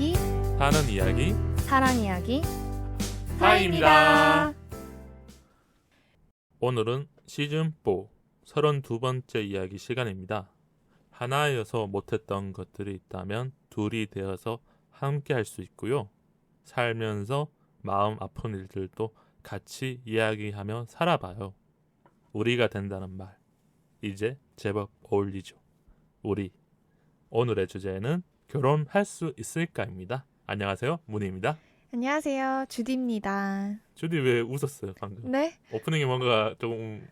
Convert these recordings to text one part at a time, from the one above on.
이야기 하는 이야기 사랑 이야기 하이입니다. 오늘은 시즌4 32번째 이야기 시간입니다. 하나여서 못했던 것들이 있다면 둘이 되어서 함께 할 수 있고요. 살면서 마음 아픈 일들도 같이 이야기하며 살아봐요. 우리가 된다는 말 이제 제법 어울리죠. 우리 오늘의 주제는 결혼할 수 있을까입니다. 안녕하세요, 문희입니다. 안녕하세요, 주디입니다. 주디 왜 웃었어요 방금? 네? 오프닝이 뭔가 좀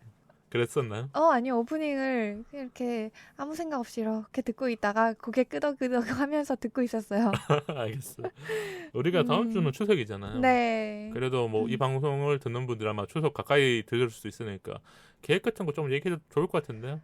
그랬었나요? 아니요. 오프닝을 이렇게 아무 생각 없이 이렇게 듣고 있다가 고개 끄덕끄덕 하면서 듣고 있었어요. 알겠어요. 우리가 다음 주는 추석이잖아요. 네. 그래도 뭐 이 방송을 듣는 분들 아마 추석 가까이 들을 수 있으니까 계획 같은 거 좀 얘기해도 좋을 것 같은데요.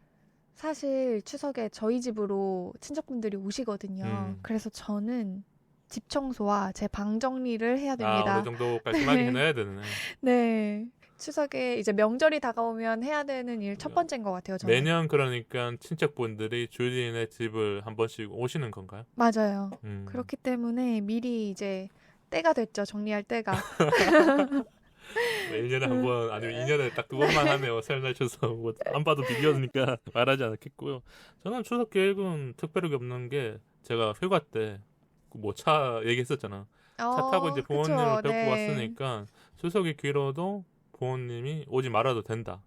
사실 추석에 저희 집으로 친척분들이 오시거든요. 그래서 저는 집 청소와 제 방 정리를 해야 됩니다. 어느 정도 깔끔하게 네. 해놔야 되네. 네. 추석에 이제 명절이 다가오면 해야 되는 일 첫 번째인 것 같아요, 저는. 매년 그러니까 친척분들이 주디네 집을 한 번씩 오시는 건가요? 맞아요. 음. 그렇기 때문에 미리 이제 때가 됐죠. 정리할 때가. 1년에 한 번 아니면 2년에 딱 2번만 하네요. 설날 추석 뭐 안 봐도 비교하니까 말하지 않겠고요. 저는 추석 계획은 특별하게 없는 게 제가 휴가 때 뭐 차 얘기했었잖아. 차 타고 이제 부모님을 뵙고 네. 왔으니까 추석이 길어도 부모님이 오지 말아도 된다.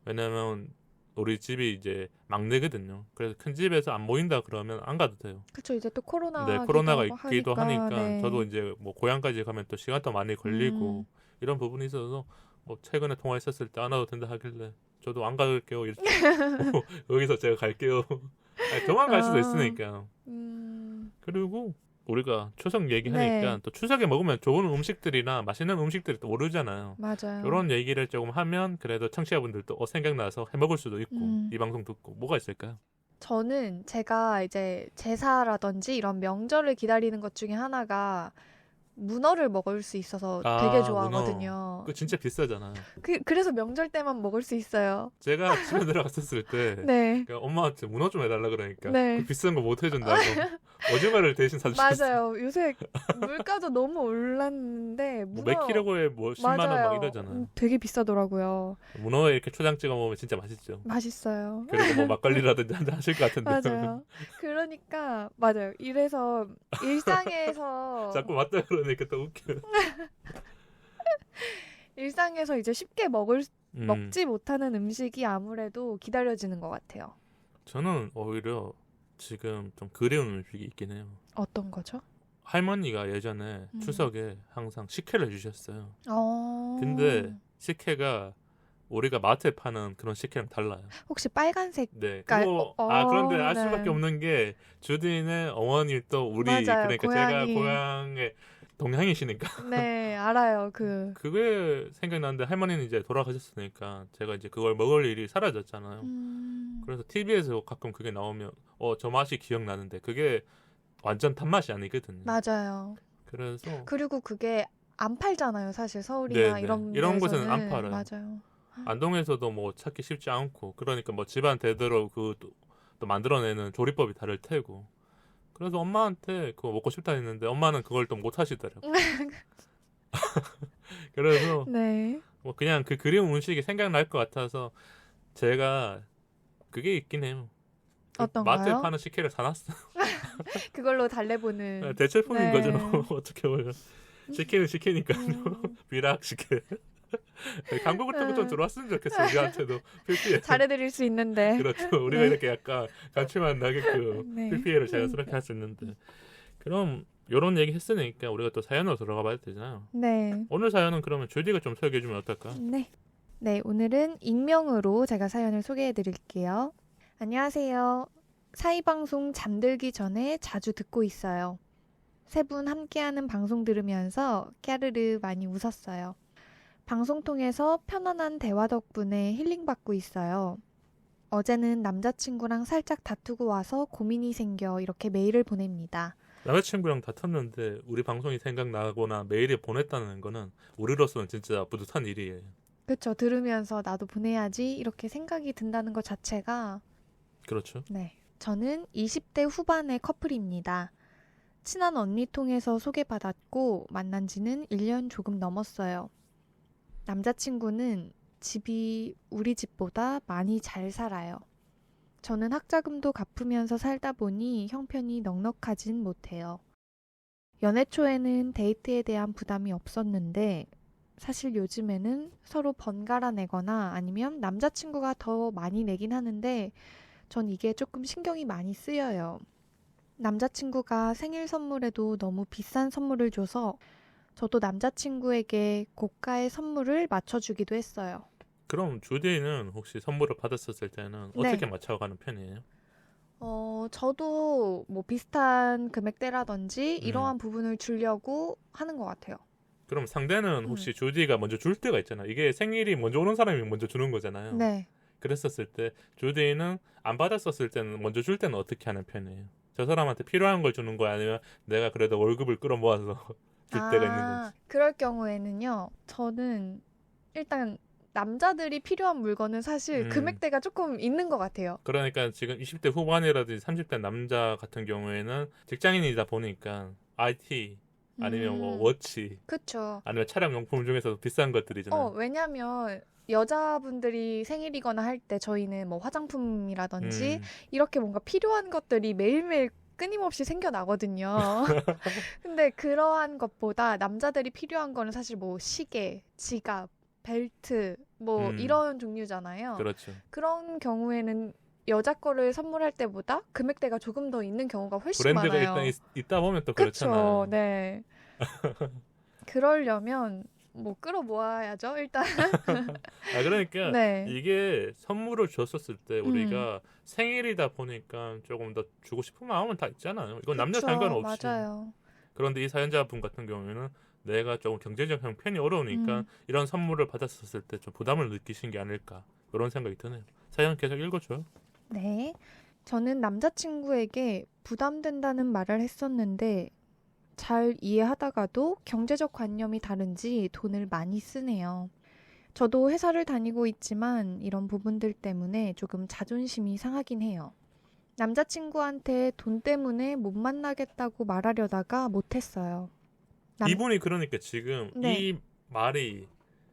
왜냐면 우리 집이 이제 막내거든요. 그래서 큰 집에서 안 모인다 그러면 안 가도 돼요. 그쵸. 이제 또 코로나가 있기도 하니까 네. 저도 이제 뭐 고향까지 가면 또 시간도 많이 걸리고 이런 부분이 있어서 뭐 최근에 통화했었을 때 안 와도 된다 하길래 저도 안 갈게요. 이렇게 여기서 제가 갈게요. 아니, 저만 갈 수도 있으니까. 그리고 우리가 추석 얘기하니까 네. 또 추석에 먹으면 좋은 음식들이나 맛있는 음식들이 또 오르잖아요. 맞아요. 이런 얘기를 조금 하면 그래도 청취자분들도 생각나서 해먹을 수도 있고 이 방송 듣고 뭐가 있을까요? 저는 제가 이제 제사라든지 이런 명절을 기다리는 것 중에 하나가 문어를 먹을 수 있어서 되게 좋아하거든요. 문어. 그거 진짜 비싸잖아요. 그래서 명절 때만 먹을 수 있어요. 제가 집에 들어갔었을 때 네. 그러니까 엄마한테 문어 좀 해달라 그러니까 네. 그 비싼 거 못 해준다고 오징어를 대신 사주셨어요. 맞아요. 요새 물가도 너무 올랐는데 뭐 문어 몇 킬로에 뭐 10만 원 막 이러잖아요. 되게 비싸더라고요. 문어에 이렇게 초장 찍어 먹으면 진짜 맛있죠. 맛있어요. 그리고 뭐 막걸리라든지 한잔 하실 것 같은데. 맞아요. 그러니까 맞아요. 이래서 일상에서 자꾸 맞다 그러니까 또 웃겨. 일상에서 이제 쉽게 먹지 못하는 음식이 아무래도 기다려지는 것 같아요. 저는 오히려 지금 좀 그리운 음식이 있긴 해요. 어떤 거죠? 할머니가 예전에 추석에 항상 식혜를 해주셨어요. 근데 근데 식혜가 우리가 마트에 파는 그런 식혜랑 달라요. 혹시 빨간색? 네. 그러니까, 그런데 알 네. 수밖에 없는 게 주디네 어머니 또 우리 맞아요, 그러니까 고향이. 제가 고향의 동양이시니까 네, 알아요. 그게 생각나는데 할머니는 이제 돌아가셨으니까 제가 이제 그걸 먹을 일이 사라졌잖아요. 그래서 TV에서 가끔 그게 나오면 저 맛이 기억나는데 그게 완전 단맛이 아니거든요. 맞아요. 그래서 그리고 그게 안 팔잖아요. 사실 서울이나 네네. 이런 이런 곳은 데서는. 안 팔아요. 맞아요. 안동에서도 뭐 찾기 쉽지 않고 그러니까 뭐 집안 대대로 또 만들어내는 조리법이 다를 테고 그래서 엄마한테 그거 먹고 싶다 했는데 엄마는 그걸 또 못 하시더라고요. 그래서 네. 뭐 그냥 그 그리운 음식이 생각날 것 같아서 제가 그게 있긴 해요. 어떤가요? 마트에 파는 식혜를 사놨어요. 그걸로 달래보는. 대체품인 네. 거죠. 어떻게 보면 식혜는 식혜니까요. 비락 식혜. 광고 같은 거 좀 들어왔으면 좋겠어요. 우리한테도 PPL. 잘해드릴 수 있는데. 그렇죠. 우리가 이렇게 약간 감칠맛 나게끔 네. PPL을 자연스럽게 할 수 있는데 그럼 이런 얘기 했으니까 우리가 또 사연으로 들어가 봐야 되잖아요. 네. 오늘 사연은 그러면 주디가 좀 소개해주면 어떨까? 네. 네, 오늘은 익명으로 제가 사연을 소개해드릴게요. 안녕하세요. 사이방송 잠들기 전에 자주 듣고 있어요. 세 분 함께하는 방송 들으면서 까르르 많이 웃었어요. 방송 통해서 편안한 대화 덕분에 힐링받고 있어요. 어제는 남자친구랑 살짝 다투고 와서 고민이 생겨 이렇게 메일을 보냅니다. 남자친구랑 다퉜는데 우리 방송이 생각나거나 메일에 보냈다는 거는 우리로서는 진짜 뿌듯한 일이에요. 그렇죠. 들으면서 나도 보내야지 이렇게 생각이 든다는 것 자체가 그렇죠. 네. 저는 20대 후반의 커플입니다. 친한 언니 통해서 소개받았고 만난 지는 1년 조금 넘었어요. 남자친구는 집이 우리 집보다 많이 잘 살아요. 저는 학자금도 갚으면서 살다 보니 형편이 넉넉하진 못해요. 연애 초에는 데이트에 대한 부담이 없었는데 사실 요즘에는 서로 번갈아 내거나 아니면 남자친구가 더 많이 내긴 하는데 전 이게 조금 신경이 많이 쓰여요. 남자친구가 생일 선물에도 너무 비싼 선물을 줘서 저도 남자친구에게 고가의 선물을 맞춰주기도 했어요. 그럼 주디는 혹시 선물을 받았었을 때는 네. 어떻게 맞춰가는 편이에요? 저도 뭐 비슷한 금액대라든지 이러한 음. 부분을 주려고 하는 것 같아요. 그럼 상대는 음. 혹시 주디가 먼저 줄 때가 있잖아. 이게 생일이 먼저 오는 사람이 먼저 주는 거잖아요. 네. 그랬었을 때 주디는 안 받았었을 때는 먼저 줄 때는 어떻게 하는 편이에요? 저 사람한테 필요한 걸 주는 거야 아니면 내가 그래도 월급을 끌어모아서 줄 때가 있는 건지. 그럴 경우에는요, 저는 일단 남자들이 필요한 물건은 사실 음. 금액대가 조금 있는 것 같아요. 그러니까 지금 20대 후반이라든지 30대 남자 같은 경우에는 직장인이다 보니까 IT 아니면 뭐 워치 그쵸. 아니면 차량 용품 중에서도 비싼 것들이잖아요. 왜냐면 여자분들이 생일이거나 할 때 저희는 뭐 화장품이라든지 음. 이렇게 뭔가 필요한 것들이 매일매일 끊임없이 생겨나거든요. 근데 그러한 것보다 남자들이 필요한 거는 사실 뭐 시계, 지갑, 벨트 뭐 음. 이런 종류잖아요. 그렇죠. 그런 경우에는 여자 거를 선물할 때보다 금액대가 조금 더 있는 경우가 훨씬 브랜드가 많아요. 일단 있다 보면 또 그쵸, 그렇잖아요. 네. 그러려면 뭐 끌어모아야죠, 일단. 그러니까 네. 이게 선물을 줬었을 때 우리가 생일이다 보니까 조금 더 주고 싶은 마음은 다 있잖아요. 이건 남녀 그쵸, 상관없이. 맞아요. 그런데 이 사연자분 같은 경우에는 내가 조금 경제적 형편이 어려우니까 이런 선물을 받았었을 때 좀 부담을 느끼신 게 아닐까 그런 생각이 드네요. 사연 계속 읽어줘요. 네. 저는 남자친구에게 부담된다는 말을 했었는데 잘 이해하다가도 경제적 관념이 다른지 돈을 많이 쓰네요. 저도 회사를 다니고 있지만 이런 부분들 때문에 조금 자존심이 상하긴 해요. 남자친구한테 돈 때문에 못 만나겠다고 말하려다가 못했어요. 이분이 그러니까 지금 네, 이 말이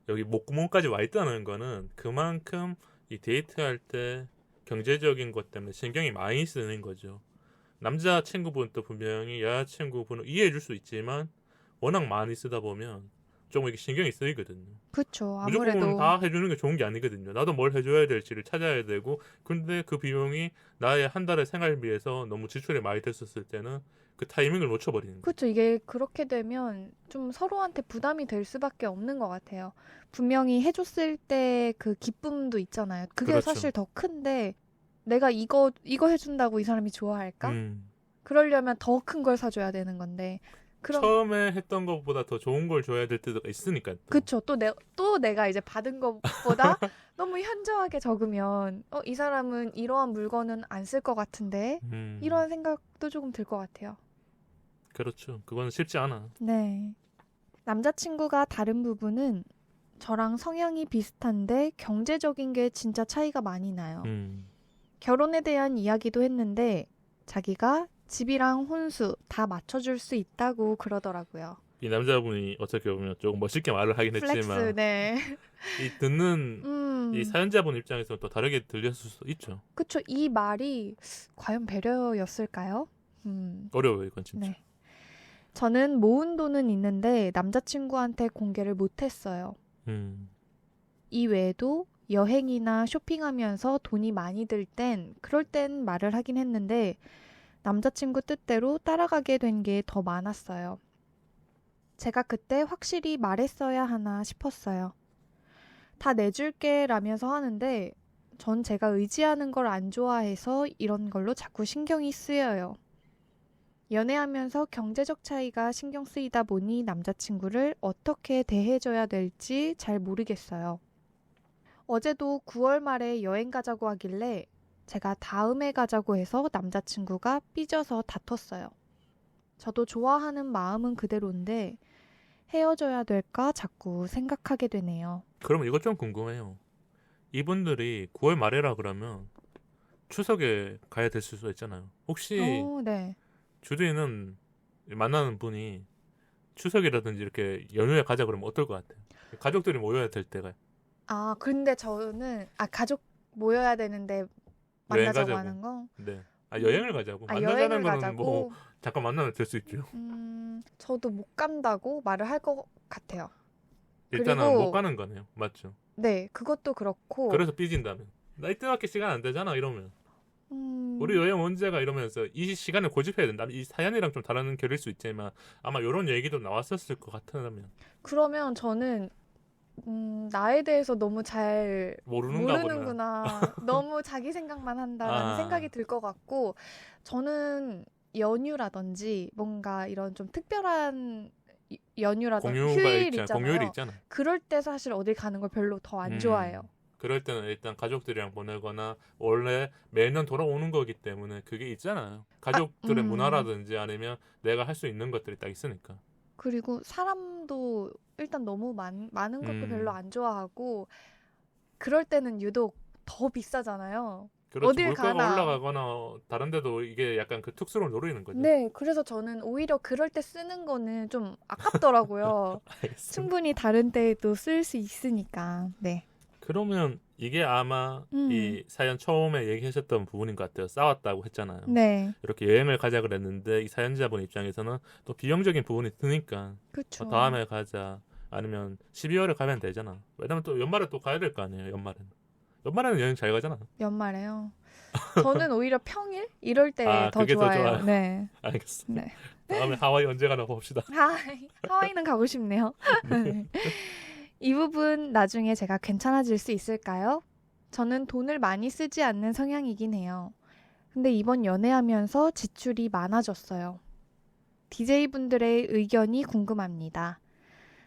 여기 목구멍까지 와 있다는 거는 그만큼 이 데이트할 때 경제적인 것 때문에 신경이 많이 쓰는 거죠. 남자친구분도 분명히 여자친구분을 이해해 줄 수 있지만 워낙 많이 쓰다 보면 조금 이게 신경이 쓰이거든요. 그쵸. 무조건 아무래도 다 해주는 게 좋은 게 아니거든요. 나도 뭘 해줘야 될지를 찾아야 되고, 근데 그 비용이 나의 한 달의 생활비에서 너무 지출이 많이 됐었을 때는 그 타이밍을 놓쳐버리는 거예요. 그쵸. 이게 그렇게 되면 좀 서로한테 부담이 될 수밖에 없는 것 같아요. 분명히 해줬을 때 그 기쁨도 있잖아요. 그게 그렇죠. 사실 더 큰데 내가 이거 해준다고 이 사람이 좋아할까? 음. 그러려면 더 큰 걸 사줘야 되는 건데. 그럼 처음에 했던 것보다 더 좋은 걸 줘야 될 때가 있으니까. 또. 그쵸. 또 내가 이제 받은 것보다 너무 현저하게 적으면 이 사람은 이러한 물건은 안 쓸 것 같은데 이런 생각도 조금 들 것 같아요. 그렇죠. 그건 쉽지 않아. 네. 남자친구가 다른 부분은 저랑 성향이 비슷한데 경제적인 게 진짜 차이가 많이 나요. 결혼에 대한 이야기도 했는데 자기가 집이랑 혼수 다 맞춰줄 수 있다고 그러더라고요. 이 남자분이 어떻게 보면 조금 멋있게 말을 하긴 플렉스, 했지만 네. 이 듣는 이 사연자분 입장에서는 또 다르게 들렸을 수도 있죠. 그쵸. 이 말이 과연 배려였을까요? 어려워요, 이건 진짜. 네. 저는 모은 돈은 있는데 남자친구한테 공개를 못했어요. 이 외에도 여행이나 쇼핑하면서 돈이 많이 들 땐 그럴 땐 말을 하긴 했는데 남자친구 뜻대로 따라가게 된 게 더 많았어요. 제가 그때 확실히 말했어야 하나 싶었어요. 다 내줄게 라면서 하는데 전 제가 의지하는 걸 안 좋아해서 이런 걸로 자꾸 신경이 쓰여요. 연애하면서 경제적 차이가 신경 쓰이다 보니 남자친구를 어떻게 대해줘야 될지 잘 모르겠어요. 어제도 9월 말에 여행 가자고 하길래 제가 다음에 가자고 해서 남자친구가 삐져서 다퉜어요. 저도 좋아하는 마음은 그대로인데 헤어져야 될까 자꾸 생각하게 되네요. 그러면 이것 좀 궁금해요. 이분들이 9월 말에라 그러면 추석에 가야 될 수도 있잖아요. 혹시 네. 주디는 만나는 분이 추석이라든지 이렇게 연휴에 가자 그러면 어떨 것 같아요? 가족들이 모여야 될 때가 아, 근데 저는 가족 모여야 되는데 여행 만나자고 가자고. 하는 거? 네. 여행을 가자고. 여행을 만나자는 거는 가자고? 뭐 잠깐 만나면 될 수 있죠. 저도 못 간다고 말을 할 것 같아요. 일단은 그리고- 못 가는 거네요. 맞죠? 네, 그것도 그렇고. 그래서 삐진다면. 나 이때밖에 시간 안 되잖아 이러면. 음, 우리 여행 언제가 이러면서 이 시간을 고집해야 된다. 이 사연이랑 좀 다른 결일 수 있지만 아마 이런 얘기도 나왔었을 것 같으면 그러면 저는 나에 대해서 너무 잘 모르는가 보나. 모르는구나. 너무 자기 생각만 한다라는 아. 생각이 들 것 같고, 저는 연휴라든지 뭔가 이런 좀 특별한 연휴라든지 휴일 있잖아요. 공휴일이 있잖아. 그럴 때 사실 어딜 가는 걸 별로 더 안 좋아해요. 그럴 때는 일단 가족들이랑 보내거나 원래 매년 돌아오는 거기 때문에 그게 있잖아요. 가족들의 문화라든지 아니면 내가 할 수 있는 것들이 딱 있으니까. 그리고 사람도 일단 너무 많은 것도 별로 안 좋아하고, 그럴 때는 유독 더 비싸잖아요. 그렇죠. 어딜 물가가 가나. 올라가거나 다른 데도 이게 약간 그 특수를 노리는 거죠. 네, 그래서 저는 오히려 그럴 때 쓰는 거는 좀 아깝더라고요. 알겠습니다. 충분히 다른 때에도 쓸 수 있으니까. 네. 그러면 이게 아마 이 사연 처음에 얘기하셨던 부분인 것 같아요. 싸웠다고 했잖아요. 네. 이렇게 여행을 가자 그랬는데 이 사연자분 입장에서는 또 비용적인 부분이 드니까 그렇죠. 다음에 가자 아니면 12월에 가면 되잖아. 왜냐면 또 연말에 또 가야 될 거 아니에요. 연말에는 여행 잘 가잖아. 연말에요. 저는 오히려 평일 이럴 때 더 그게 더 좋아해요. 좋아요. 네. 알겠어. 네. 다음에 하와이 언제 가나 봅시다. 하와이는 가고 싶네요. 이 부분 나중에 제가 괜찮아질 수 있을까요? 저는 돈을 많이 쓰지 않는 성향이긴 해요. 근데 이번 연애하면서 지출이 많아졌어요. DJ분들의 의견이 궁금합니다.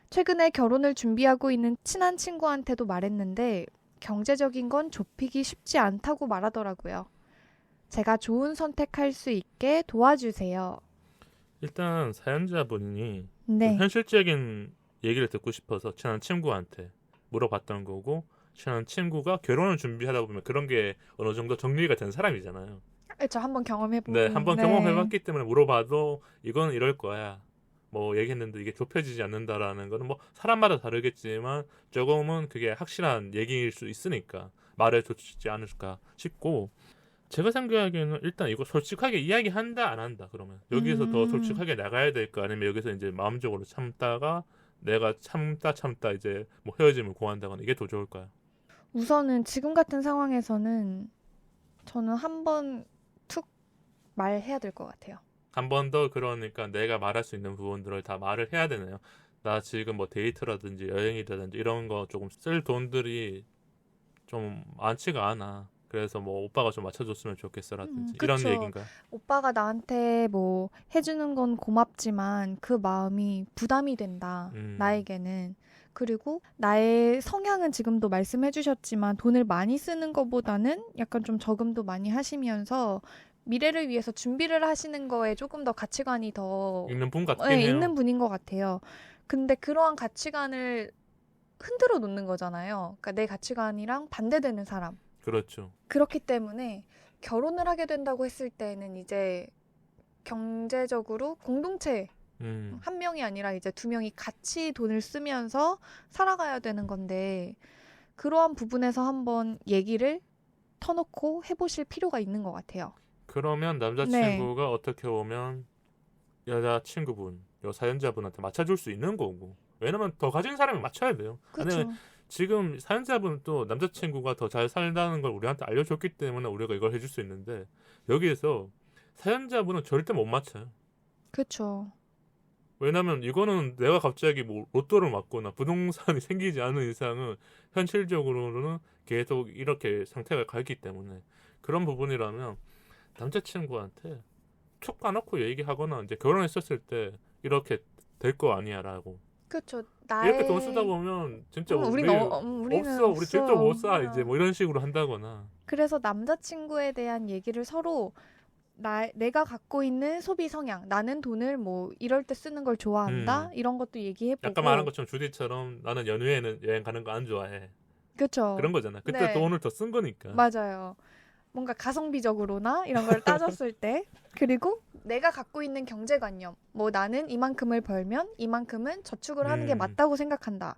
최근에 결혼을 준비하고 있는 친한 친구한테도 말했는데 경제적인 건 좁히기 쉽지 않다고 말하더라고요. 제가 좋은 선택할 수 있게 도와주세요. 일단 사연자분이 네. 좀 현실적인 얘기를 듣고 싶어서 친한 친구한테 물어봤던 거고 친한 친구가 결혼을 준비하다 보면 그런 게 어느 정도 정리가 된 사람이잖아요. 그렇죠. 한번 경험해보고. 네, 한번 경험해봤기 때문에 물어봐도 이건 이럴 거야. 뭐 얘기했는데 이게 좁혀지지 않는다라는 거는 뭐 사람마다 다르겠지만 조금은 그게 확실한 얘기일 수 있으니까 말해주지 않을까 싶고 제가 생각하기에는 일단 이거 솔직하게 이야기한다 안 한다 그러면 여기서 더 솔직하게 나가야 될까 아니면 여기서 이제 마음적으로 참다가 내가 참다 이제 뭐 헤어짐을 고한다거나 이게 더 좋을까요? 우선은 지금 같은 상황에서는 저는 한번 툭 말해야 될 것 같아요. 한 번 더 그러니까 내가 말할 수 있는 부분들을 다 말을 해야 되네요. 나 지금 뭐 데이트라든지 여행이라든지 이런 거 조금 쓸 돈들이 좀 많지가 않아. 그래서 뭐 오빠가 좀 맞춰줬으면 좋겠어라든지 이런 그쵸. 얘기인가요? 오빠가 나한테 뭐 해주는 건 고맙지만 그 마음이 부담이 된다. 나에게는. 그리고 나의 성향은 지금도 말씀해 주셨지만 돈을 많이 쓰는 것보다는 약간 좀 저금도 많이 하시면서 미래를 위해서 준비를 하시는 거에 조금 더 가치관이 더 있는 분 같긴 네, 해요. 있는 분인 것 같아요. 근데 그러한 가치관을 흔들어 놓는 거잖아요. 그러니까 내 가치관이랑 반대되는 사람. 그렇죠. 그렇기 때문에 결혼을 하게 된다고 했을 때는 이제 경제적으로 공동체 한 명이 아니라 이제 두 명이 같이 돈을 쓰면서 살아가야 되는 건데 그러한 부분에서 한번 얘기를 터놓고 해보실 필요가 있는 것 같아요. 그러면 남자친구가 어떻게 보면 여자친구분, 요 사연자분한테 맞춰줄 수 있는 거고 왜냐면 더 가진 사람이 맞춰야 돼요. 그렇죠. 지금 사연자분은 또 남자친구가 더 잘 살다는 걸 우리한테 알려줬기 때문에 우리가 이걸 해줄 수 있는데 여기에서 사연자분은 절대 못 맞춰요. 그렇죠. 왜냐면 이거는 내가 갑자기 뭐 로또를 맞거나 부동산이 생기지 않은 이상은 현실적으로는 계속 이렇게 상태가 가기 때문에 그런 부분이라면 남자친구한테 툭 까놓고 얘기하거나 이제 결혼했었을 때 이렇게 될 거 아니야라고 그렇죠. 이렇게 돈 쓰다 보면 진짜 우리는 없어 우리 집도 못 사 없어. 이제 뭐 이런 식으로 한다거나 그래서 남자친구에 대한 얘기를 서로 내가 갖고 있는 소비 성향, 나는 돈을 뭐 이럴 때 쓰는 걸 좋아한다 이런 것도 얘기해보고. 약간 말한 것처럼 주디처럼 나는 연휴에는 여행 가는 거 안 좋아해 그렇죠. 그런 거잖아. 그때 네. 돈을 더 쓴 거니까. 맞아요. 뭔가 가성비적으로나 이런 걸 따졌을 때 그리고 내가 갖고 있는 경제관념, 뭐 나는 이만큼을 벌면 이만큼은 저축을 하는 게 음. 맞다고 생각한다.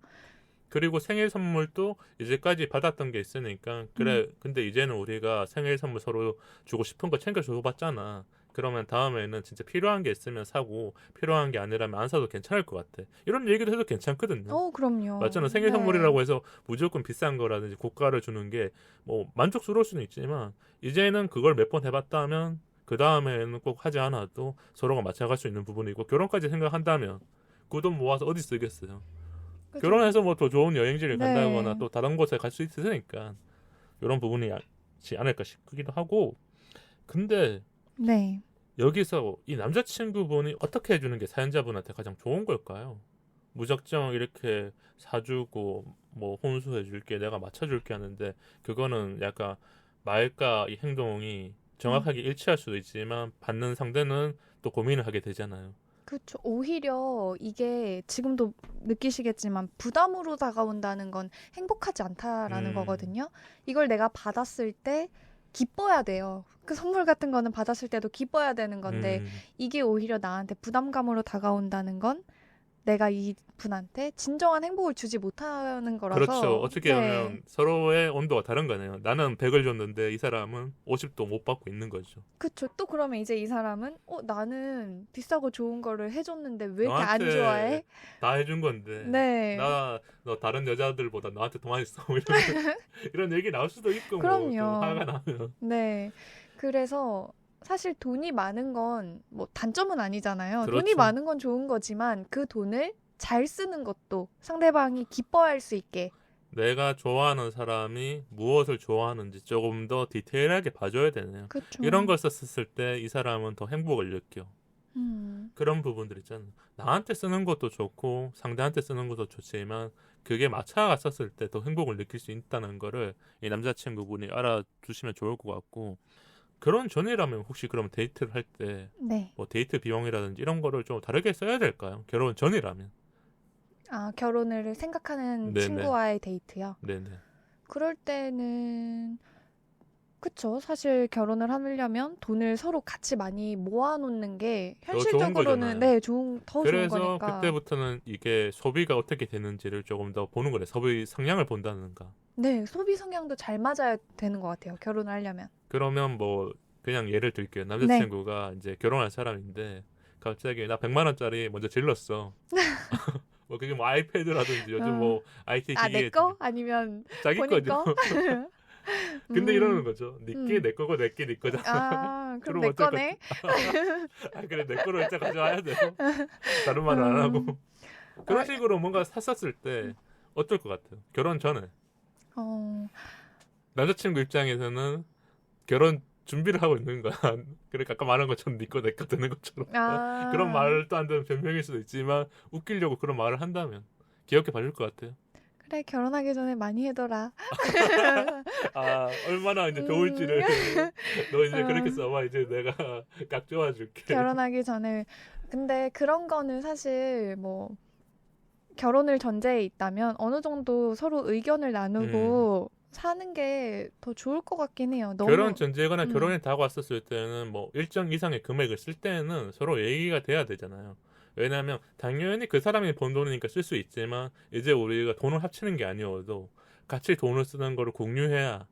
그리고 생일 선물도 이제까지 받았던 게 있으니까 그래 근데 이제는 우리가 생일 선물 서로 주고 싶은 거 챙겨 줘봤잖아. 그러면 다음에는 진짜 필요한 게 있으면 사고 필요한 게 아니라면 안 사도 괜찮을 것 같아. 이런 얘기도 해도 괜찮거든요. 그럼요. 맞잖아. 생일 네. 선물이라고 해서 무조건 비싼 거라든지 고가를 주는 게 뭐 만족스러울 수는 있지만 이제는 그걸 몇 번 해봤다 하면 그 다음에는 꼭 하지 않아도 서로가 맞춰갈 수 있는 부분이고 결혼까지 생각한다면 그 돈 모아서 어디 쓰겠어요. 그죠? 결혼해서 뭐 더 좋은 여행지를 네. 간다거나 또 다른 곳에 갈 수 있으니까 이런 부분이 있지 않을까 싶기도 하고 근데 네. 여기서 이 남자친구분이 어떻게 해주는 게 사연자분한테 가장 좋은 걸까요? 무작정 이렇게 사주고 뭐 혼수해줄게 내가 맞춰줄게 하는데 그거는 약간 말과 이 행동이 정확하게 일치할 수도 있지만 받는 상대는 또 고민을 하게 되잖아요. 그렇죠. 오히려 이게 지금도 느끼시겠지만 부담으로 다가온다는 건 행복하지 않다라는 거거든요. 이걸 내가 받았을 때 기뻐야 돼요. 그 선물 같은 거는 받았을 때도 기뻐야 되는 건데 이게 오히려 나한테 부담감으로 다가온다는 건 내가 이 분한테 진정한 행복을 주지 못하는 거라서 그렇죠. 어떻게 네. 보면 서로의 온도가 다른 거네요. 나는 100을 줬는데 이 사람은 50도 못 받고 있는 거죠. 그쵸. 또 그러면 이제 이 사람은 나는 비싸고 좋은 거를 해줬는데 왜 이렇게 안 너한테 좋아해? 다 해준 건데 네. 너 다른 여자들보다 너한테 더 많이 써 이런 얘기 나올 수도 있고 뭐 그럼요. 좀 화가 나면 네. 그래서 사실 돈이 많은 건 뭐 단점은 아니잖아요. 그렇죠. 돈이 많은 건 좋은 거지만 그 돈을 잘 쓰는 것도 상대방이 기뻐할 수 있게. 내가 좋아하는 사람이 무엇을 좋아하는지 조금 더 디테일하게 봐줘야 되네요. 그렇죠. 이런 걸 썼을 때 이 사람은 더 행복을 느껴. 그런 부분들 있잖아. 나한테 쓰는 것도 좋고 상대한테 쓰는 것도 좋지만 그게 맞춰갔었을 때 더 행복을 느낄 수 있다는 거를 이 남자친구분이 알아두시면 좋을 것 같고 결혼 전이라면 혹시 그럼 데이트를 할 때 네. 뭐 데이트 비용이라든지 이런 거를 좀 다르게 써야 될까요? 결혼 전이라면. 아, 결혼을 생각하는 네네. 친구와의 데이트요. 네네. 그럴 때는 그쵸. 사실 결혼을 하려면 돈을 서로 같이 많이 모아놓는 게 더 좋은 현실적으로는 거잖아요. 더 좋은 그래서 거니까. 그때부터는 이게 소비가 어떻게 되는지를 조금 더 보는 거래. 소비 성향을 본다는가. 네, 소비 성향도 잘 맞아야 되는 것 같아요. 결혼을 하려면. 그러면 뭐 그냥 예를 들게요. 네. 남자친구가 이제 결혼할 사람인데 갑자기 나 100만 원짜리 먼저 질렀어. 뭐 그게 뭐 아이패드라든지 요즘 뭐 IT 아, 기기에 내 거? 아니면 자기 본인 거죠. 거? 근데 이러는 거죠. 니께 음. 내 거고 내게 네 거잖아. 아, 그럼 그럼 내 어쩔 거네. 아 그래 내 거로 일단 가져와야 돼요. 다른 말은 안 하고 그런 아, 식으로 뭔가 샀었을 때 어떨 것 같아요? 결혼 전에 어, 남자친구 입장에서는 결혼 준비를 하고 있는 거야. 그러니까 아까 말한 것처럼 네 거 내 거 되는 것처럼 아, 그런 말도 안 되는 변명일 수도 있지만 웃기려고 그런 말을 한다면 귀엽게 봐줄 것 같아요. 그래, 결혼하기 전에 많이 해둬라. 아 얼마나 이제 좋을지를 너 이제 그렇게 써봐 이제 내가 깍 좋아줄게. 결혼하기 전에. 근데 그런 거는 사실 뭐 결혼을 전제에 있다면 어느 정도 서로 의견을 나누고 사는 게 더 좋을 것 같긴 해요. 너무 결혼 전제거나 음. 결혼에 다가왔었을 때는 뭐 일정 이상의 금액을 쓸 때는 서로 얘기가 돼야 되잖아요. 왜냐하면 당연히 그 사람이 번 돈이니까 쓸 수 있지만 이제 우리가 돈을 합치는 게 아니어도 같이 돈을 쓰는 거를 공유해야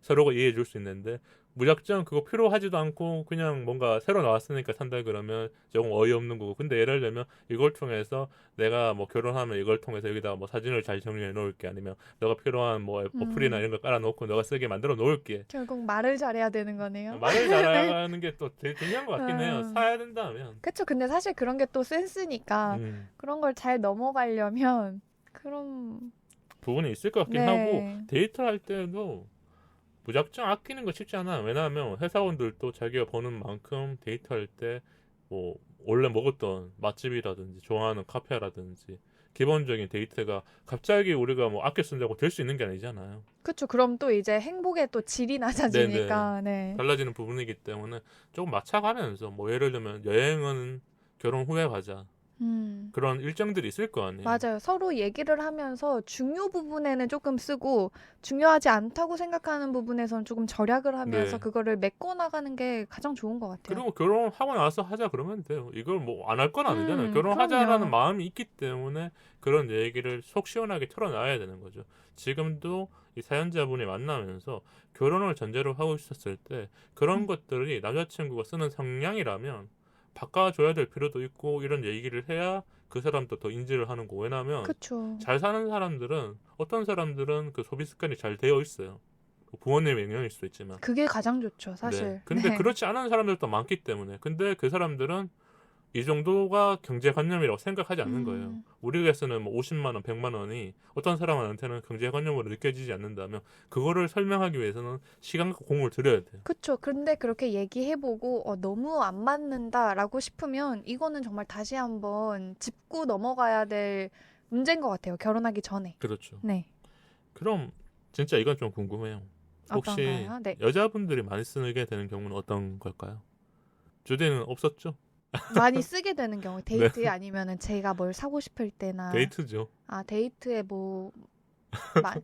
서로가 이해해 줄 수 있는데 무작정 그거 필요하지도 않고 그냥 뭔가 새로 나왔으니까 산다 그러면 조금 어이없는 거고 근데 예를 들면 이걸 통해서 내가 뭐 결혼하면 이걸 통해서 여기다 뭐 사진을 잘 정리해 놓을게 아니면 너가 필요한 뭐 어플이나 이런 거 깔아 놓고 너가 쓰게 만들어 놓을게 결국 말을 잘해야 되는 거네요. 말을 잘하는 게 또 되게 중요한 것 같긴 해요. 사야 된다면. 그쵸. 근데 사실 그런 게 또 센스니까 그런 걸 잘 넘어가려면 그런 부분이 있을 것 같긴 네. 하고 데이트를 할 때도 무작정 아끼는 거 쉽지 않아요. 왜냐하면 회사원들도 자기가 버는 만큼 데이트할 때 뭐 원래 먹었던 맛집이라든지 좋아하는 카페라든지 기본적인 데이트가 갑자기 우리가 뭐 아껴 쓴다고 될 수 있는 게 아니잖아요. 그쵸. 그럼 또 이제 행복의 또 질이 낮아지니까 네. 달라지는 부분이기 때문에 조금 맞춰가면서 뭐 예를 들면 여행은 결혼 후에 가자. 그런 일정들이 있을 거 아니에요. 맞아요. 서로 얘기를 하면서 중요 부분에는 조금 쓰고 중요하지 않다고 생각하는 부분에서는 조금 절약을 하면서 네. 그거를 메꿔 나가는 게 가장 좋은 것 같아요. 그리고 결혼하고 나서 하자 그러면 돼요. 이걸 뭐 안 할 건 아니잖아요. 결혼하자라는 그럼요. 마음이 있기 때문에 그런 얘기를 속 시원하게 털어놔야 되는 거죠. 지금도 이 사연자분이 만나면서 결혼을 전제로 하고 있었을 때 그런 음, 것들이 남자친구가 쓰는 성향이라면 바꿔줘야 될 필요도 있고 이런 얘기를 해야 그 사람도 더 인지를 하는 거. 왜냐하면 그쵸. 잘 사는 사람들은 어떤 사람들은 그 소비 습관이 잘 되어 있어요. 부모님의 영향일 수도 있지만. 그게 가장 좋죠, 네. 사실. 근데 네. 그렇지 않은 사람들도 많기 때문에. 근데 그 사람들은 이 정도가 경제관념이라고 생각하지 않는 거예요. 음, 우리가 쓰는 뭐 50만 원, 100만 원이 어떤 사람한테는 경제관념으로 느껴지지 않는다면 그거를 설명하기 위해서는 시간과 공을 들여야 돼요. 그쵸. 근데 그렇게 얘기해보고 너무 안 맞는다라고 싶으면 이거는 정말 다시 한번 짚고 넘어가야 될 문제인 것 같아요. 결혼하기 전에. 그렇죠. 네. 그럼 진짜 이건 좀 궁금해요. 혹시 어떤가요? 네. 여자분들이 많이 쓰게 되는 경우는 어떤 걸까요? 주제는 없었죠? 많이 쓰게 되는 경우 네. 데이트 아니면은 제가 뭘 사고 싶을 때나 데이트죠. 데이트에 마,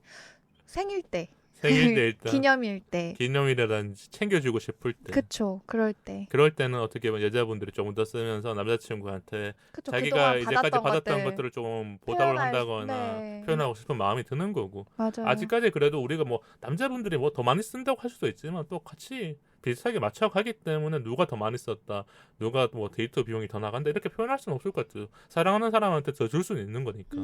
생일 때 생일 때 일단 기념일 때 기념일이라든지 챙겨주고 싶을 때. 그쵸 그럴 때 그럴 때는 어떻게 보면 여자분들이 조금 더 쓰면서 남자친구한테 그쵸 자기가 그동안 이제까지 받았던 받았던 것들 것들을 좀 보답을 한다거나 네 표현하고 싶은 마음이 드는 거고. 맞아요 아직까지 그래도 우리가 뭐 남자분들이 뭐 더 많이 쓴다고 할 수도 있지만 또 같이 비슷하게 맞춰가기 때문에 누가 더 많이 썼다, 누가 뭐 데이트 비용이 더 나간다 이렇게 표현할 수는 없을 것 같아요. 사랑하는 사람한테 더 줄 수는 있는 거니까.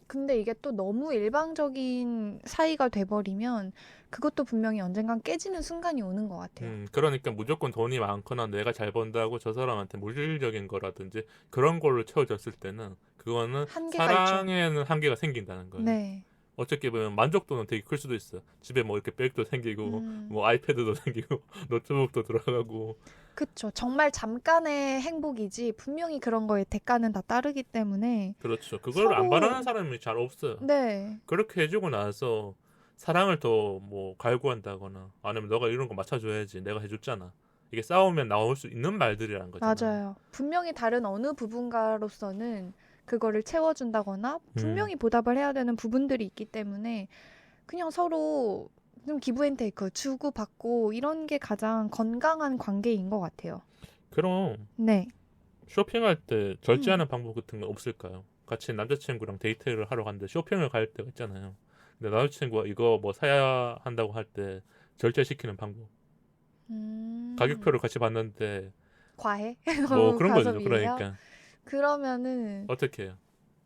근데 이게 또 너무 일방적인 사이가 돼버리면 그것도 분명히 언젠간 깨지는 순간이 오는 것 같아요 그러니까 무조건 돈이 많거나 내가 잘 번다고 저 사람한테 물질적인 거라든지 그런 걸로 채워졌을 때는 그거는 한계가 있죠 사랑에는 한계가 생긴다는 거예요. 네 어떻게 보면 만족도는 되게 클 수도 있어요. 집에 뭐 이렇게 백도 생기고 뭐 아이패드도 생기고 노트북도 들어가고. 그쵸. 정말 잠깐의 행복이지 분명히 그런 거에 대가는 다 따르기 때문에 그렇죠. 그걸 안 바라는 서로 사람이 잘 없어요. 네. 그렇게 해주고 나서 사랑을 더 뭐 갈구한다거나 아니면 너가 이런 거 맞춰줘야지 내가 해줬잖아. 이게 싸우면 나올 수 있는 말들이라는 거잖아요. 맞아요. 분명히 다른 어느 부분가로서는 그거를 채워준다거나 음, 분명히 보답을 해야 되는 부분들이 있기 때문에 그냥 서로 좀 기브앤테이크 주고받고 이런 게 가장 건강한 관계인 것 같아요. 그럼 네. 쇼핑할 때 음. 절제하는 방법 같은 거 없을까요? 같이 남자친구랑 데이트를 하러 갔는데 쇼핑을 갈 때가 있잖아요. 근데 남자친구가 이거 뭐 사야 한다고 할 때 절제시키는 방법. 음. 가격표를 같이 봤는데 과해? 뭐 너무 그런 거죠. 가성비예요? 그러니까 그러면은 어떻게 해요?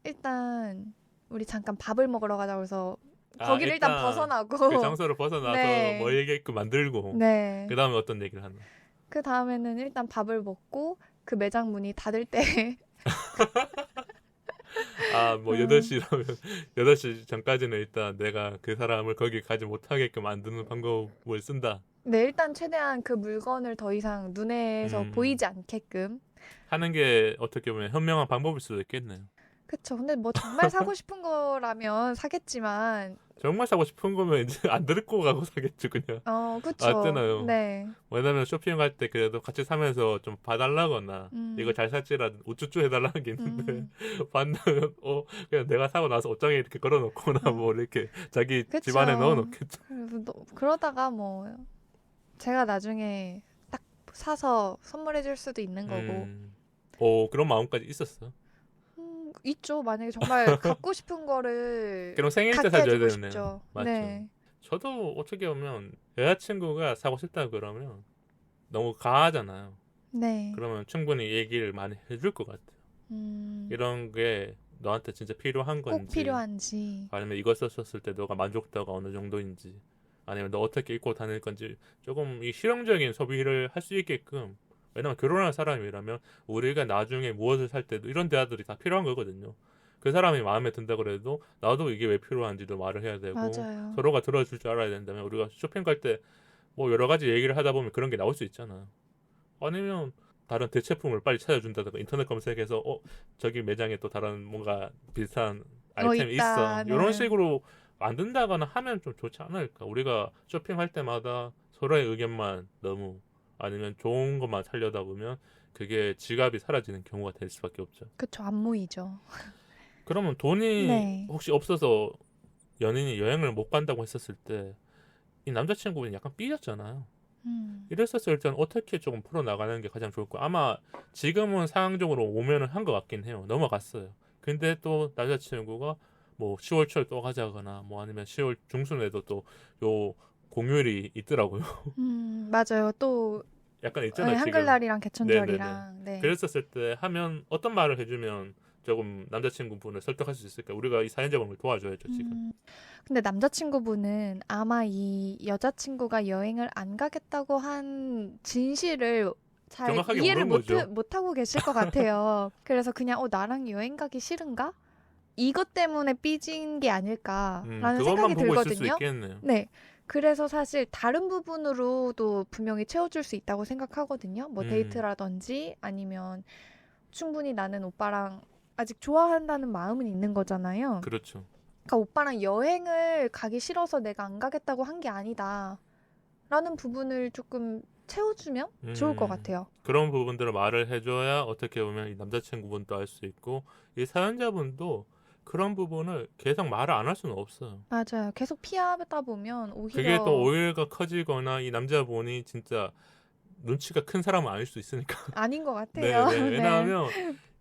일단 우리 잠깐 밥을 먹으러 가자 그래서 아 거기를 일단 일단 그 벗어나고 장소를 벗어나서 뭐 네. 얘기게끔 만들고 네. 그 다음에 어떤 얘기를 하나? 그 다음에는 일단 밥을 먹고 그 매장 문이 닫을 때 아 뭐 음, 8시라면 8시 전까지는 일단 내가 그 사람을 거기 가지 못하게끔 만드는 방법을 쓴다. 네, 일단 최대한 그 물건을 더 이상 눈에서 음, 보이지 않게끔 하는 게 어떻게 보면 현명한 방법일 수도 있겠네요. 그쵸. 근데 뭐 정말 사고 싶은 거라면 사겠지만 정말 사고 싶은 거면 이제 안 들고 가고 사겠죠 그냥. 그쵸. 맞잖아요. 네. 왜냐면 쇼핑 갈 때 그래도 같이 사면서 좀 봐달라거나 이거 음, 잘 샀지라 우쭈쭈 해달라는 게 있는데 음, 반면 그냥 내가 사고 나서 옷장에 이렇게 걸어놓거나 뭐 이렇게 자기 집 안에 그쵸. 넣어놓겠죠. 그래서 그러다가 뭐 제가 나중에 딱 사서 선물해 줄 수도 있는 거고 오 그런 마음까지 있었어. 있죠. 만약에 정말 갖고 싶은 거를 그럼 생일 때 갖게 사줘야 해주고 되네요. 싶죠. 맞죠. 네. 저도 어떻게 보면 여자친구가 사고 싶다 그러면 너무 가하잖아요. 네. 그러면 충분히 얘기를 많이 해줄 것 같아요. 음, 이런 게 너한테 진짜 필요한 꼭 건지 필요한지. 아니면 이거 썼을 때 너가 만족도가 어느 정도인지 아니면 너 어떻게 입고 다닐 건지 조금 이 실용적인 소비를 할 수 있게끔 왜냐면 결혼할 사람이라면 우리가 나중에 무엇을 살 때도 이런 대화들이 다 필요한 거거든요. 그 사람이 마음에 든다 그래도 나도 이게 왜 필요한지도 말을 해야 되고 맞아요. 서로가 들어줄 줄 알아야 된다면 우리가 쇼핑 갈 때 뭐 여러 가지 얘기를 하다 보면 그런 게 나올 수 있잖아. 아니면 다른 대체품을 빨리 찾아준다든가 인터넷 검색해서 저기 매장에 또 다른 뭔가 비슷한 아이템이 있어. 있다. 이런 네. 식으로 만든다거나 하면 좀 좋지 않을까. 우리가 쇼핑할 때마다 서로의 의견만 너무 아니면 좋은 것만 살려다 보면 그게 지갑이 사라지는 경우가 될 수밖에 없죠. 그쵸, 안 모이죠. 그러면 돈이 네. 혹시 없어서 연인이 여행을 못 간다고 했었을 때 이 남자친구는 약간 삐졌잖아요. 이랬었을 때는 어떻게 조금 풀어나가는 게 가장 좋을까? 아마 지금은 상황적으로 오면은 한 것 같긴 해요. 넘어갔어요. 근데 또 남자친구가 뭐 10월 초에 또 가자거나 뭐 아니면 10월 중순에도 또 요 공휴일이 있더라고요. 맞아요. 또 약간 네, 있잖아요, 지금. 한글날이랑 개천절이랑. 네. 그랬었을 때 하면 어떤 말을 해주면 조금 남자친구분을 설득할 수 있을까? 우리가 이 사연자분을 도와줘야죠, 지금. 근데 남자친구분은 아마 이 여자친구가 여행을 안 가겠다고 한 진실을 잘 정확하게 이해를 모르는 거죠. 못하고 계실 것 같아요. 그래서 그냥 나랑 여행 가기 싫은가? 이것 때문에 삐진 게 아닐까라는 그것만 생각이 보고 있을 수 들거든요. 있겠네요. 네. 그래서 사실 다른 부분으로도 분명히 채워줄 수 있다고 생각하거든요. 뭐 데이트라든지 아니면 충분히 나는 오빠랑 아직 좋아한다는 마음은 있는 거잖아요. 그렇죠. 그러니까 오빠랑 여행을 가기 싫어서 내가 안 가겠다고 한 게 아니다. 라는 부분을 조금 채워주면 좋을 것 같아요. 그런 부분들을 말을 해줘야 어떻게 보면 이 남자친구분도 알 수 있고 이 사연자분도 그런 부분을 계속 말을 안 할 수는 없어요. 맞아요. 계속 피하다 보면 오히려 그게 또 오해가 커지거나 이 남자분이 진짜 눈치가 큰 사람은 아닐 수 있으니까. 아닌 것 같아요. 네. 왜냐하면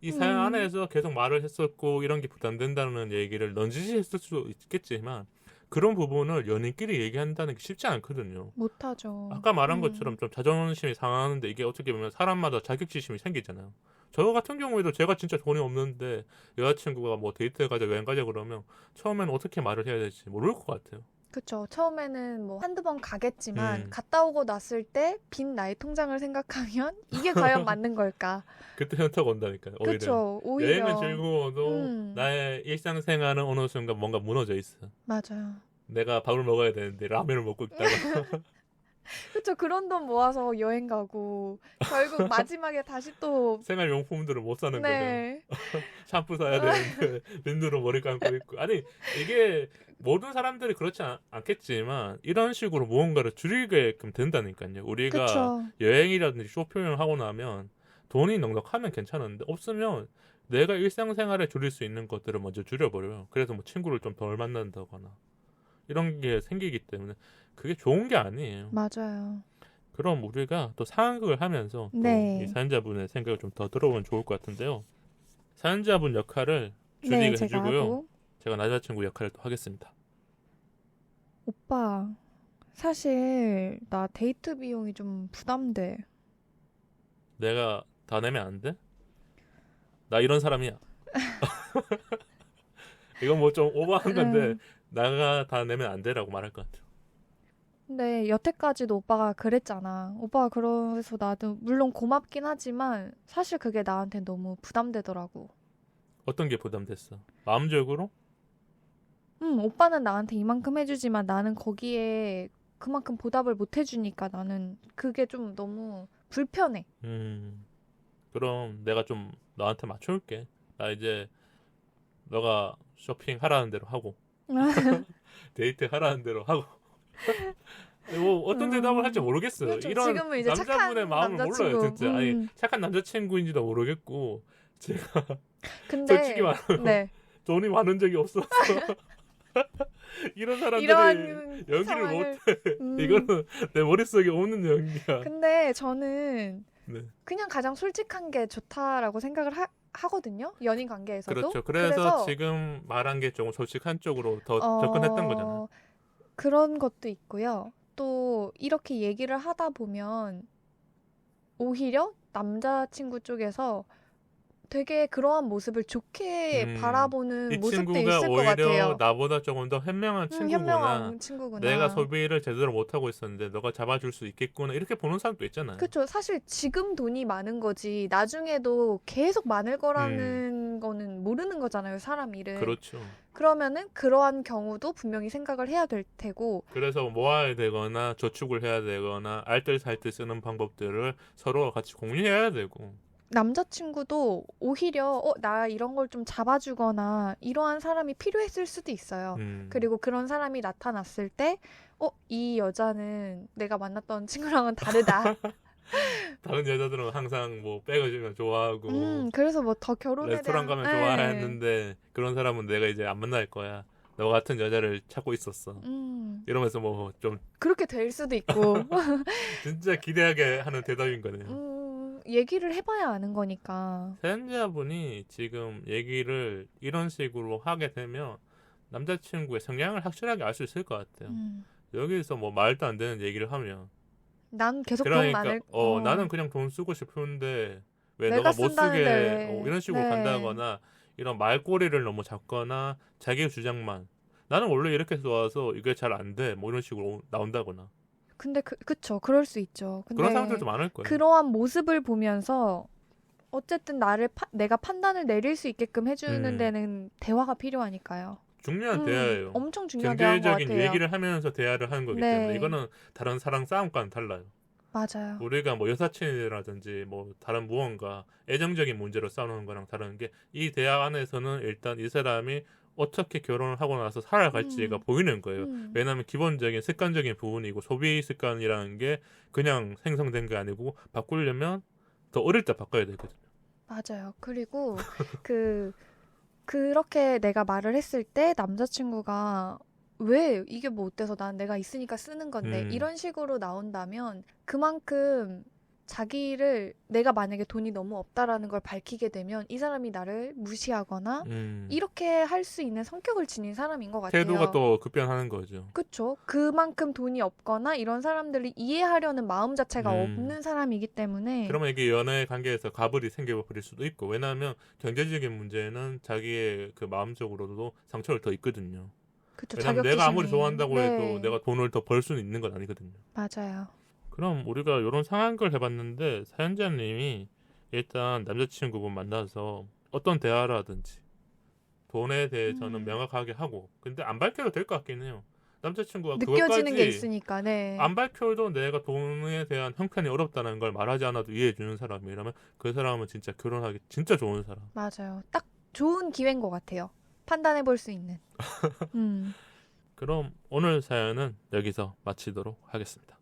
이 사연 음. 안에서 계속 말을 했었고 이런 게 부담된다는 얘기를 넌지시 했을 수도 있겠지만 그런 부분을 연인끼리 얘기한다는 게 쉽지 않거든요. 못하죠. 아까 말한 것처럼 좀 자존심이 상하는데 이게 어떻게 보면 사람마다 자격지심이 생기잖아요. 저 같은 경우에도 제가 진짜 돈이 없는데 여자친구가 뭐 데이트 가자 여행 가자 그러면 처음에는 어떻게 말을 해야 될지 모를 것 같아요. 그쵸. 처음에는 뭐 한두 번 가겠지만 음. 갔다 오고 났을 때 빈 나의 통장을 생각하면 이게 과연 맞는 걸까? 그때 현타가 온다니까요. 오히려. 그쵸. 오히려. 여행은 즐거워도 나의 일상생활은 어느 순간 뭔가 무너져 있어. 맞아요. 내가 밥을 먹어야 되는데 라면을 먹고 있다가 그쵸. 그런 돈 모아서 여행 가고 결국 마지막에 다시 또 생활용품들을 못 사는 거죠. 네. 샴푸 사야 되는데 빈도로 머리 감고 있고. 아니 이게 모든 사람들이 그렇지 않겠지만 이런 식으로 무언가를 줄이게끔 된다니까요. 우리가 그쵸. 여행이라든지 쇼핑을 하고 나면 돈이 넉넉하면 괜찮은데 없으면 내가 일상생활에 줄일 수 있는 것들을 먼저 줄여버려요. 그래서 뭐 친구를 좀 덜 만난다거나 이런 게 생기기 때문에 그게 좋은 게 아니에요. 맞아요. 그럼 우리가 또 상황극을 하면서 또 네. 이 사연자분의 생각을 좀 더 들어보면 좋을 것 같은데요. 사연자분 역할을 주디가 네, 제가 해주고요. 하고. 제가 남자친구 역할을 또 하겠습니다. 오빠, 사실 나 데이트 비용이 좀 부담돼. 내가 다 내면 안 돼? 나 이런 사람이야. 이건 뭐 좀 오버한 건데 내가 다 내면 안 돼라고 말할 것 같아요. 근데 여태까지도 오빠가 그랬잖아. 오빠가 그래서 나도 물론 고맙긴 하지만 사실 그게 나한테 너무 부담되더라고. 어떤 게 부담됐어? 마음적으로? 오빠는 나한테 이만큼 해주지만 나는 거기에 그만큼 보답을 못 해주니까 나는 그게 좀 너무 불편해. 그럼 내가 좀 너한테 맞춰올게. 나 이제 너가 쇼핑 하라는 대로 하고 데이트 하라는 대로 하고 뭐 어떤 대답을 할지 모르겠어요. 그렇죠. 이런 지금은 이제 남자분의 착한 마음을 남자친구. 몰라요, 진짜. 아니 착한 남자친구인지도 모르겠고 제가 근데 솔직히 말하면 네. 돈이 많은 적이 없어서 이런 사람들이 이러한 연기를 상황을 못해. 음. 이거는 내 머릿속에 없는 연기야. 근데 저는 네. 그냥 가장 솔직한 게 좋다라고 생각을 하거든요. 연인 관계에서도. 그렇죠. 그래서 지금 말한 게 조금 솔직한 쪽으로 더 접근했던 거잖아요. 그런 것도 있고요. 또 이렇게 얘기를 하다 보면 오히려 남자친구 쪽에서 되게 그러한 모습을 좋게 바라보는 이 모습도 친구가 있을 것 오히려 같아요. 나보다 조금 더 현명한 친구구나. 현명한 친구구나. 내가 소비를 제대로 못하고 있었는데 너가 잡아줄 수 있겠구나. 이렇게 보는 사람도 있잖아요. 그렇죠. 사실 지금 돈이 많은 거지 나중에도 계속 많을 거라는 거는 모르는 거잖아요. 사람 일은. 그렇죠. 그러면은 그러한 경우도 분명히 생각을 해야 될 테고. 그래서 모아야 되거나 저축을 해야 되거나 알뜰살뜰 쓰는 방법들을 서로 같이 공유해야 되고. 남자친구도 오히려 나 이런 걸 좀 잡아주거나 이러한 사람이 필요했을 수도 있어요. 그리고 그런 사람이 나타났을 때 이 여자는 내가 만났던 친구랑은 다르다. 다른 여자들은 항상 뭐 백을 좋아하고 그래서 뭐 더 결혼에 레스토랑 대한 가면 좋아했는데 그런 사람은 내가 이제 안 만날 거야. 너 같은 여자를 찾고 있었어. 이러면서 뭐 좀 그렇게 될 수도 있고 진짜 기대하게 하는 대답인 거네요. 얘기를 해봐야 아는 거니까. 사연자분이 지금 얘기를 이런 식으로 하게 되면 남자친구의 성향을 확실하게 알 수 있을 것 같아요. 여기서 뭐 말도 안 되는 얘기를 하면 난 계속 돈 그러니까 많을 나는 그냥 돈 쓰고 싶은데 왜 내가 너가 못 쓴다는데 쓰게 왜. 이런 식으로 네. 간다거나 이런 말꼬리를 너무 잡거나 자기 주장만 나는 원래 이렇게 좋아서 이게 잘 안 돼 뭐 이런 식으로 나온다거나 근데 그쵸. 그럴 수 있죠. 근데 그런 사람들도 많을 거예요. 그러한 모습을 보면서 어쨌든 내가 판단을 내릴 수 있게끔 해주는 데는 대화가 필요하니까요. 중요한 대화예요. 엄청 중요한 대화인 것 경제적인 같아요. 얘기를 하면서 대화를 하는 거기 네. 때문에 이거는 다른 사랑 싸움과는 달라요. 맞아요. 우리가 뭐 여사친이라든지 뭐 다른 무언가 애정적인 문제로 싸우는 거랑 다른 게 이 대화 안에서는 일단 이 사람이 어떻게 결혼을 하고 나서 살아갈지가 보이는 거예요. 왜냐하면 기본적인 습관적인 부분이고 소비 습관이라는 게 그냥 생성된 게 아니고 바꾸려면 더 어릴 때 바꿔야 되거든요. 맞아요. 그리고 그렇게 내가 말을 했을 때 남자친구가 왜 이게 뭐 어때서 난 내가 있으니까 쓰는 건데 이런 식으로 나온다면 그만큼 자기를 내가 만약에 돈이 너무 없다라는 걸 밝히게 되면 이 사람이 나를 무시하거나 이렇게 할 수 있는 성격을 지닌 사람인 것 같아요. 태도가 또 급변하는 거죠. 그쵸. 그만큼 돈이 없거나 이런 사람들을 이해하려는 마음 자체가 없는 사람이기 때문에 그러면 이게 연애 관계에서 갑을이 생겨버릴 수도 있고 왜냐하면 경제적인 문제는 자기의 그 마음적으로도 상처를 더 입거든요. 그쵸. 왜냐면 내가 아무리 자격지심이. 좋아한다고 네. 해도 내가 돈을 더 벌 수는 있는 건 아니거든요. 맞아요. 그럼 우리가 이런 상황을 해봤는데 사연자님이 일단 남자친구분 만나서 어떤 대화라든지 돈에 대해서는 명확하게 하고 근데 안 밝혀도 될 것 같긴 해요. 남자친구가 느껴지는 게 그것까지 있으니까. 네. 안 밝혀도 내가 돈에 대한 형편이 어렵다는 걸 말하지 않아도 이해해주는 사람이라면 그 사람은 진짜 결혼하기 진짜 좋은 사람. 맞아요. 딱 좋은 기회인 것 같아요. 판단해 볼 수 있는. 그럼 오늘 사연은 여기서 마치도록 하겠습니다.